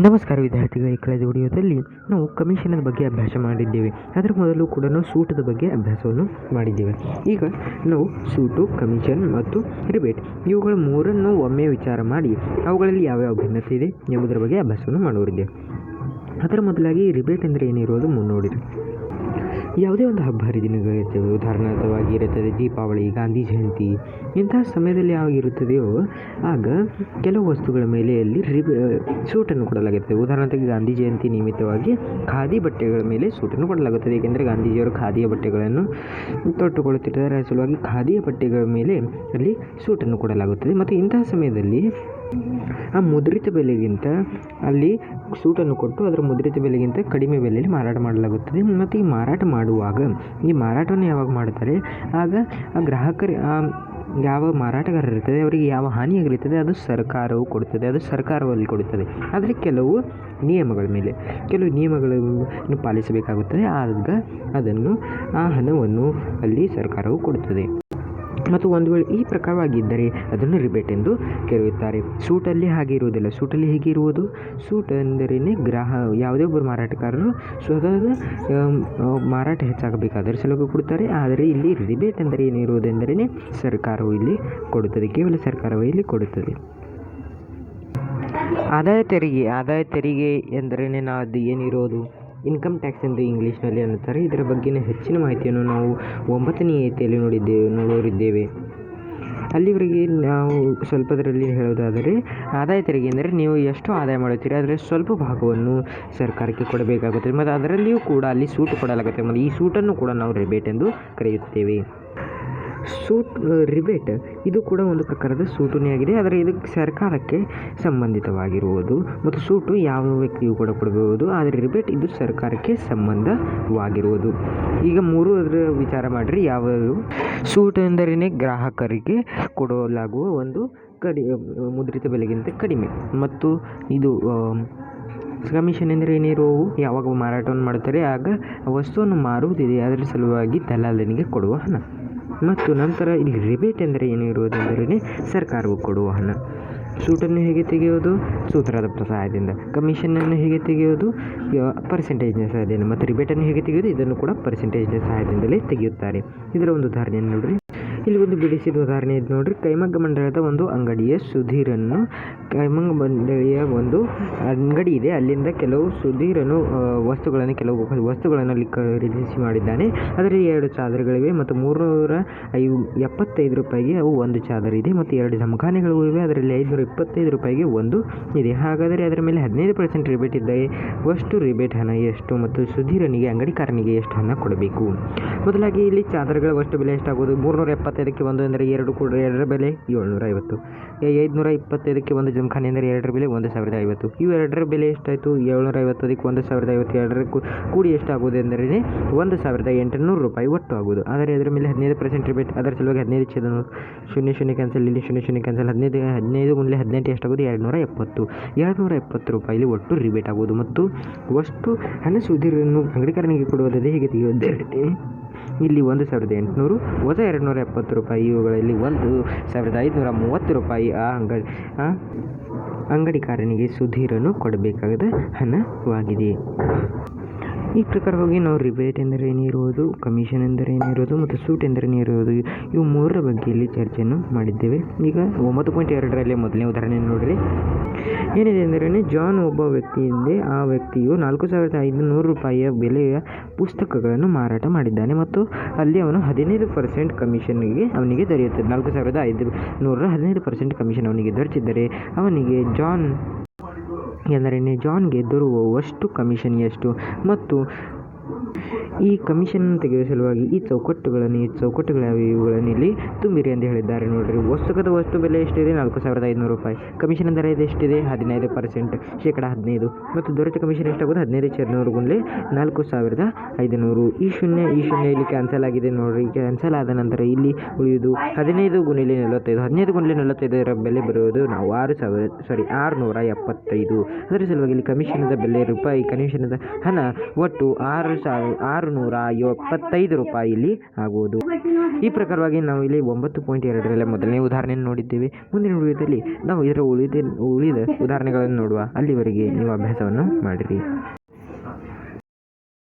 ನಮಸ್ಕಾರ ವಿದ್ಯಾರ್ಥಿಗಳಿಗೆ, ಕಳೆದ ವಿಡಿಯೋದಲ್ಲಿ ನಾವು ಕಮಿಷನದ ಬಗ್ಗೆ ಅಭ್ಯಾಸ ಮಾಡಿದ್ದೇವೆ. ಅದರ ಮೊದಲು ಕೂಡ ನಾವು ಸೂಟದ ಬಗ್ಗೆ ಅಭ್ಯಾಸವನ್ನು ಮಾಡಿದ್ದೇವೆ. ಈಗ ನಾವು ಸೂಟು, ಕಮಿಷನ್ ಮತ್ತು ರಿಬೇಟ್ ಇವುಗಳ ಮೂರನ್ನು ಒಮ್ಮೆ ವಿಚಾರ ಮಾಡಿ ಅವುಗಳಲ್ಲಿ ಯಾವ್ಯಾವ ಭಿನ್ನತೆ ಇದೆ ಎಂಬುದರ ಬಗ್ಗೆ ಅಭ್ಯಾಸವನ್ನು ಮಾಡುವರಿದ್ದೇವೆ. ಅದರ ಮೊದಲಾಗಿ ರಿಬೇಟ್ ಅಂದರೆ ಏನಿರೋದು ನೋಡಿರಿ. ಯಾವುದೇ ಒಂದು ಹಬ್ಬ ಹರಿದಿನಗಳಿರ್ತವೆ, ಉದಾಹರಣಾರ್ಥವಾಗಿ ಇರುತ್ತದೆ ದೀಪಾವಳಿ, ಗಾಂಧಿ ಜಯಂತಿ. ಇಂತಹ ಸಮಯದಲ್ಲಿ ಯಾವಾಗಿರುತ್ತದೆಯೋ ಆಗ ಕೆಲವು ವಸ್ತುಗಳ ಮೇಲೆ ಅಲ್ಲಿ ಸೂಟನ್ನು ಕೊಡಲಾಗುತ್ತದೆ. ಉದಾಹರಣೆಗೆ ಗಾಂಧಿ ಜಯಂತಿ ನಿಮಿತ್ತವಾಗಿ ಖಾದಿ ಬಟ್ಟೆಗಳ ಮೇಲೆ ಸೂಟನ್ನು ಕೊಡಲಾಗುತ್ತದೆ. ಏಕೆಂದರೆ ಗಾಂಧೀಜಿಯವರು ಖಾದಿಯ ಬಟ್ಟೆಗಳನ್ನು ತೊಟ್ಟುಕೊಳ್ಳುತ್ತಿದ್ದಾರೆ. ಸಲುವಾಗಿ ಖಾದಿಯ ಬಟ್ಟೆಗಳ ಮೇಲೆ ಅಲ್ಲಿ ಸೂಟನ್ನು ಕೊಡಲಾಗುತ್ತದೆ. ಮತ್ತು ಇಂತಹ ಸಮಯದಲ್ಲಿ ಆ ಮುದ್ರಿತ ಬೆಲೆಗಿಂತ ಅಲ್ಲಿ ಸೂಟನ್ನು ಕೊಟ್ಟು ಅದರ ಮುದ್ರಿತ ಬೆಲೆಗಿಂತ ಕಡಿಮೆ ಬೆಲೆಯಲ್ಲಿ ಮಾರಾಟ ಮಾಡಲಾಗುತ್ತದೆ. ಮತ್ತು ಈ ಮಾರಾಟ ಮಾಡುವಾಗ ಈ ಮಾರಾಟವನ್ನು ಯಾವಾಗ ಮಾಡ್ತಾರೆ, ಆಗ ಆ ಗ್ರಾಹಕರು ಯಾವ ಮಾರಾಟಗಾರರು ಇರ್ತದೆ ಅವರಿಗೆ ಯಾವ ಹಾನಿಯಾಗಿರುತ್ತದೆ ಅದು ಸರ್ಕಾರವು ಕೊಡುತ್ತದೆ, ಅದು ಸರ್ಕಾರದಲ್ಲಿ ಕೊಡುತ್ತದೆ. ಆದರೆ ಕೆಲವು ನಿಯಮಗಳನ್ನು ಪಾಲಿಸಬೇಕಾಗುತ್ತದೆ. ಆಗ ಅದನ್ನು ಆ ಹಣವನ್ನು ಅಲ್ಲಿ ಸರ್ಕಾರವು ಕೊಡುತ್ತದೆ. ಮತ್ತು ಒಂದು ವೇಳೆ ಈ ಪ್ರಕಾರವಾಗಿದ್ದರೆ ಅದನ್ನು ರಿಬೇಟ್ ಎಂದು ಕರೆಯುತ್ತಾರೆ. ಸೂಟಲ್ಲಿ ಹಾಗೆ ಇರುವುದಿಲ್ಲ. ಸೂಟಲ್ಲಿ ಹೇಗೆ ಇರುವುದು, ಸೂಟ್ ಎಂದರೇ ಯಾವುದೇ ಒಬ್ಬರು ಮಾರಾಟಗಾರರು ಸ್ವತಃ ಮಾರಾಟ ಹೆಚ್ಚಾಗಬೇಕಾದರೆ ಸಲುವಾಗಿ ಕೊಡುತ್ತಾರೆ. ಆದರೆ ಇಲ್ಲಿ ರಿಬೇಟ್ ಎಂದರೆ ಏನಿರುವುದೆಂದರೆ ಸರ್ಕಾರವು ಇಲ್ಲಿ ಕೊಡುತ್ತದೆ, ಕೇವಲ ಸರ್ಕಾರವೇ ಇಲ್ಲಿ ಕೊಡುತ್ತದೆ. ಆದಾಯ ತೆರಿಗೆ ಎಂದರೆ ಅದು ಏನಿರೋದು ಇನ್ಕಮ್ ಟ್ಯಾಕ್ಸ್ ಎಂದು ಇಂಗ್ಲೀಷ್ನಲ್ಲಿ ಅನ್ನುತ್ತಾರೆ. ಇದರ ಬಗ್ಗೆನೇ ಹೆಚ್ಚಿನ ಮಾಹಿತಿಯನ್ನು ನಾವು 9ನೇ ಇಯತೆಯಲ್ಲಿ ನೋಡಿದ್ದೇವೆ. ಅಲ್ಲಿವರೆಗೆ ನಾವು ಸ್ವಲ್ಪದರಲ್ಲಿ ಹೇಳೋದಾದರೆ ಆದಾಯ ತೆರಿಗೆ ಎಂದರೆ ನೀವು ಎಷ್ಟು ಆದಾಯ ಮಾಡುತ್ತೀರಿ ಅದರ ಸ್ವಲ್ಪ ಭಾಗವನ್ನು ಸರ್ಕಾರಕ್ಕೆ ಕೊಡಬೇಕಾಗುತ್ತದೆ. ಮತ್ತು ಅದರಲ್ಲಿಯೂ ಕೂಡ ಅಲ್ಲಿ ಸೂಟ್ ಕೊಡಲಾಗುತ್ತೆ. ಮತ್ತು ಈ ಸೂಟನ್ನು ಕೂಡ ನಾವು ರಿಬೇಟ್ ಎಂದು ಕರೆಯುತ್ತೇವೆ. ರಿಬೇಟ್ ಇದು ಕೂಡ ಒಂದು ಪ್ರಕಾರದ ಸೂಟನೇ ಆಗಿದೆ. ಆದರೆ ಇದು ಸರ್ಕಾರಕ್ಕೆ ಸಂಬಂಧಿತವಾಗಿರುವುದು. ಮತ್ತು ಸೂಟು ಯಾವ ವ್ಯಕ್ತಿಯು ಕೂಡ ಕೊಡಬಹುದು, ಆದರೆ ರಿಬೇಟ್ ಇದು ಸರ್ಕಾರಕ್ಕೆ ಸಂಬಂಧವಾಗಿರುವುದು. ಈಗ ಮೂರು ಅದರ ವಿಚಾರ ಮಾಡಿರಿ. ಯಾವ್ಯಾವ ಸೂಟ್ ಎಂದರೇ ಗ್ರಾಹಕರಿಗೆ ಕೊಡಲಾಗುವ ಒಂದು ಮುದ್ರಿತ ಬೆಲೆಗಿಂತ ಕಡಿಮೆ. ಮತ್ತು ಇದು ಕಮಿಷನ್ ಎಂದರೆ ಏನಿರುವವು ಯಾವಾಗ ಮಾರಾಟವನ್ನು ಮಾಡುತ್ತಾರೆ ಆಗ ವಸ್ತುವನ್ನು ಮಾರುವುದಿದೆ ಅದರ ಸಲುವಾಗಿ ದಲ್ಲಾಳನಿಗೆ ಕೊಡುವ ಹಣ. ಮತ್ತು ನಂತರ ಇಲ್ಲಿ ರಿಬೇಟ್ ಎಂದರೆ ಏನಿರುವುದೆಂದರೆ ಸರ್ಕಾರವು ಕೊಡುವ ಹಣ. ಸೂಟನ್ನು ಹೇಗೆ ತೆಗೆಯೋದು, ಸೂತ್ರದ ಸಹಾಯದಿಂದ. ಕಮಿಷನನ್ನು ಹೇಗೆ ತೆಗೆಯೋದು, ಪರ್ಸೆಂಟೇಜ್ನ ಸಹಾಯದಿಂದ. ಮತ್ತು ರಿಬೇಟನ್ನು ಹೇಗೆ ತೆಗೆಯೋದು, ಇದನ್ನು ಕೂಡ ಪರ್ಸೆಂಟೇಜ್ನ ಸಹಾಯದಿಂದಲೇ ತೆಗೆಯುತ್ತಾರೆ. ಇದರ ಒಂದು ಉದಾಹರಣೆಯನ್ನು ನೋಡಿರಿ. ಇಲ್ಲಿ ಒಂದು ಬಿಡಿಸಿದ ಉದಾಹರಣೆ ಇದು ನೋಡಿರಿ. ಕೈಮಗ್ಗ ಮಂಡಳದ ಒಂದು ಅಂಗಡಿಯ ಸುಧೀರನ್ನು ಕೈಮಗ್ಗ ಮಂಡಳಿಯ ಒಂದು ಅಂಗಡಿ ಇದೆ. ಅಲ್ಲಿಂದ ಕೆಲವು ಸುಧೀರನು ವಸ್ತುಗಳನ್ನು ಅಲ್ಲಿ ಖರೀದಿಸಿ ಮಾಡಿದ್ದಾನೆ. ಅದರಲ್ಲಿ 2 ಚಾದರಗಳಿವೆ ಮತ್ತು 375 ರೂಪಾಯಿಗೆ ಅವು ಒಂದು ಚಾದರ ಇದೆ. ಮತ್ತು 2 ಜಮಖಾನೆಗಳು ಇವೆ, ಅದರಲ್ಲಿ 525 ರೂಪಾಯಿಗೆ ಒಂದು ಇದೆ. ಹಾಗಾದರೆ ಅದರ ಮೇಲೆ 15% ರಿಬೇಟ್ ಇದ್ದರೆ ಅಷ್ಟು ರಿಬೇಟ್ ಹಣ ಎಷ್ಟು ಮತ್ತು ಸುಧೀರನಿಗೆ ಅಂಗಡಿಕಾರನಿಗೆ ಎಷ್ಟು ಹಣ ಕೊಡಬೇಕು? ಮೊದಲಾಗಿ ಇಲ್ಲಿ ಚಾದರಗಳ ಒಟ್ಟು ಬೆಲೆ ಎಷ್ಟಾಗುವುದು? 375ಕ್ಕೆ ಒಂದು ಎಂದರೆ 2 ಕೂಡ 2ರ ಬೆಲೆ 750. 525ಕ್ಕೆ ಒಂದು ಜಮಖಾನೆ ಎಂದರೆ 2ರ ಬೆಲೆ 1050. ಇವು 2ರ ಬೆಲೆ ಎಷ್ಟಾಯಿತು? 750. ಅದಕ್ಕೆ 1050. 2ರ ಕೂಡಿ ಎಷ್ಟಾಗುವುದು ಎಂದರೆ 1800 ರೂಪಾಯಿ ಒಟ್ಟು ಆಗುವುದು. ಆದರೆ ಅದರ ಮೇಲೆ 15% ರಿಬೇಟ್. ಅದರ ಸಲುವಾಗಿ 15 ಛೇದ 00 ಕ್ಯಾನ್ಸಲ್, ಇಲ್ಲಿ 00 ಕ್ಯಾನ್ಸಲ್. 15 ಗುಂಡ್ಲೆ 18 ಎಷ್ಟಾಗುವುದು? 270. 270 ರೂಪಾಯಿಲಿ ಒಟ್ಟು ರಿಬೇಟ್ ಆಗುವುದು. ಮತ್ತು ಅಷ್ಟು ಹಣ ಸುಧೀರನ್ನು ಅಂಗಡಿಕಾರನಿಗೆ ಕೊಡುವುದೇ ಹೇಗೆ ತೆಗೆಯುವುದೇ? ಇಲ್ಲಿ 1800 ಹೊಸ 270 ರೂಪಾಯಿ, ಇವುಗಳಲ್ಲಿ 1530 ರೂಪಾಯಿ ಅಂಗಡಿಕಾರನಿಗೆ ಸುಧೀರನು ಕೊಡಬೇಕಾದ ಹಣವಾಗಿದೆ. ಈ ಪ್ರಕಾರವಾಗಿ ನಾವು ರಿಬೇಟ್ ಎಂದರೆ ಏನಿರುವುದು, ಕಮಿಷನ್ ಎಂದರೆ ಏನಿರೋದು ಮತ್ತು ಸೂಟ್ ಎಂದರೆ ಏನಿರುವುದು ಇವು ಮೂರರ ಬಗ್ಗೆ ಇಲ್ಲಿ ಚರ್ಚೆಯನ್ನು ಮಾಡಿದ್ದೇವೆ. ಈಗ 9.2ರಲ್ಲಿ ಮೊದಲನೇ ಉದಾಹರಣೆ ನೋಡಿರಿ. ಏನಿದೆ ಎಂದರೆ ಜಾನ್ ಒಬ್ಬ ವ್ಯಕ್ತಿಯಿಂದ ಆ ವ್ಯಕ್ತಿಯು 4500 ರೂಪಾಯಿಯ ಬೆಲೆಯ ಪುಸ್ತಕಗಳನ್ನು ಮಾರಾಟ ಮಾಡಿದ್ದಾನೆ. ಮತ್ತು ಅಲ್ಲಿ ಅವನು 15% ಕಮಿಷನ್ಗೆ ಅವನಿಗೆ ದೊರೆಯುತ್ತದೆ. 4500 15% ಕಮಿಷನ್ ಅವನಿಗೆ ದೊರೆತಿದ್ದರೆ ಅವನಿಗೆ ಜಾನ್ಗೆ ದೊರೆಯುವಷ್ಟು ಕಮಿಷನ್ ಎಷ್ಟು? ಮತ್ತು ಈ ಕಮಿಷನ್ ತೆಗೆಯುವ ಸಲುವಾಗಿ ಈ ಚೌಕಟ್ಟುಗಳ ಇವುಗಳನ್ನು ಇಲ್ಲಿ ತುಂಬಿರಿ ಎಂದು ಹೇಳಿದ್ದಾರೆ. ನೋಡಿರಿ, ಪುಸ್ತಕದ ವಸ್ತು ಬೆಲೆ ಎಷ್ಟಿದೆ? 4500 ರೂಪಾಯಿ. ಕಮಿಷನ್ ದರ ಎಷ್ಟಿದೆ? 15%, ಶೇಕಡ 15. ಮತ್ತು ದೊರೆತ ಕಮಿಷನ್ ಎಷ್ಟಾಗೋದು? 15 ಛೇದ 100 ಗುಂಡ್ಲೆ 4500. ಈ ಶೂನ್ಯ ಇಲ್ಲಿ ಕ್ಯಾನ್ಸಲ್ ಆಗಿದೆ. ನೋಡಿರಿ, ಕ್ಯಾನ್ಸಲ್ ಆದ ನಂತರ ಇಲ್ಲಿ ಉಳಿಯುವುದು 15 ಗುಂಡ್ಲೆ 45. 15 ಗುಂಡ್ಲೆ 45ರ ಬೆಲೆ ಬರುವುದು 675. ಅದರ ಸಲುವಾಗಿ ಇಲ್ಲಿ ಕಮಿಷನದ ಬೆಲೆ ರೂಪಾಯಿ, ಕಮಿಷನದ ಹಣ ಒಟ್ಟು 6 ರೂಪಾಯಿ ಇಲ್ಲಿ ಆಗುವುದು. ಈ ಪ್ರಕಾರವಾಗಿ ನಾವು ಇಲ್ಲಿ 9.2ರಲ್ಲಿ ಮೊದಲನೇ ಉದಾಹರಣೆಯನ್ನು ನೋಡಿದ್ದೇವೆ. ಮುಂದಿನ ವಿಡಿಯೋದಲ್ಲಿ ನಾವು ಇದರ ಉಳಿದ ಉದಾಹರಣೆಗಳನ್ನು ನೋಡುವ. ಅಲ್ಲಿವರೆಗೆ ನೀವು ಅಭ್ಯಾಸವನ್ನು ಮಾಡಿರಿ.